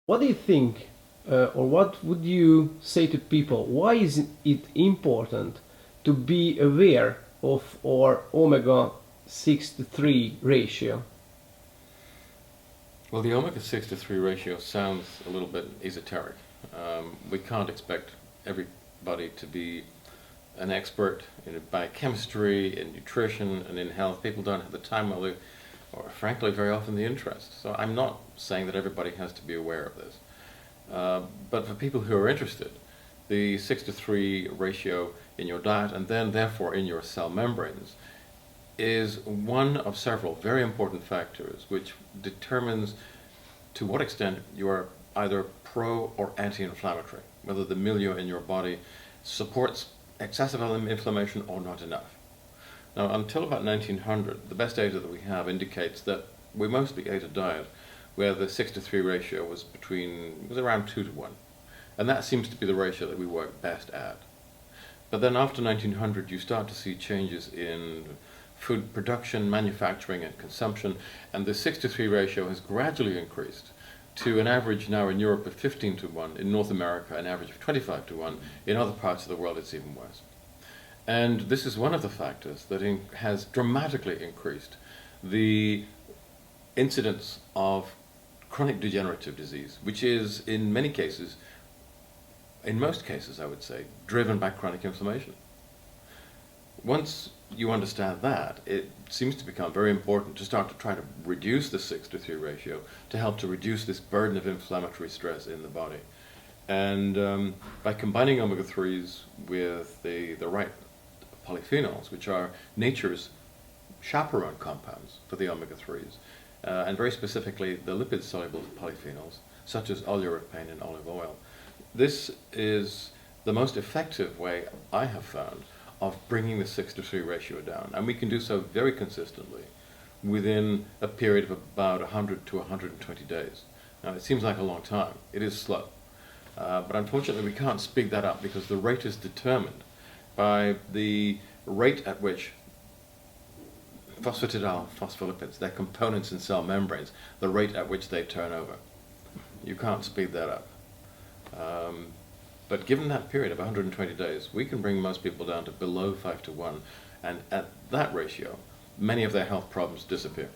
What do you think, or what would you say to people? Why is it important to be aware of our omega 6 to 3 ratio? Well, the omega-6 to 3 ratio sounds a little bit esoteric. We can't expect everybody to be an expert in biochemistry, in nutrition, and in health. People don't have the time or frankly, very often the interest. So I'm not saying that everybody has to be aware of this. But for people who are interested, the 6 to 3 ratio in your diet and then therefore in your cell membranes is one of several very important factors which determines to what extent you are either pro or anti-inflammatory, whether the milieu in your body supports excessive inflammation or not enough. Now, until about 1900, the best data that we have indicates that we mostly ate a diet where the 6 to 3 ratio was around 2 to 1. And that seems to be the ratio that we work best at. But then after 1900, you start to see changes in food production, manufacturing, and consumption, and the 6 to 3 ratio has gradually increased to an average now in Europe of 15 to 1, in North America an average of 25 to 1, in other parts of the world it's even worse. And this is one of the factors that has dramatically increased the incidence of chronic degenerative disease, which is in most cases I would say, driven by chronic inflammation. Once you understand that, it seems to become very important to start to try to reduce the 6 to 3 ratio to help to reduce this burden of inflammatory stress in the body. And by combining omega-3s with the right polyphenols, which are nature's chaperone compounds for the omega-3s, and very specifically the lipid-soluble polyphenols, such as oleuropein and olive oil. This is the most effective way I have found of bringing the 6 to 3 ratio down. And we can do so very consistently within a period of about 100 to 120 days. Now, it seems like a long time. It is slow. But unfortunately, we can't speed that up because the rate is determined by the rate at which phospholipids, their components in cell membranes, the rate at which they turn over. You can't speed that up. But given that period of 120 days, we can bring most people down to below 5 to 1, and at that ratio, many of their health problems disappear.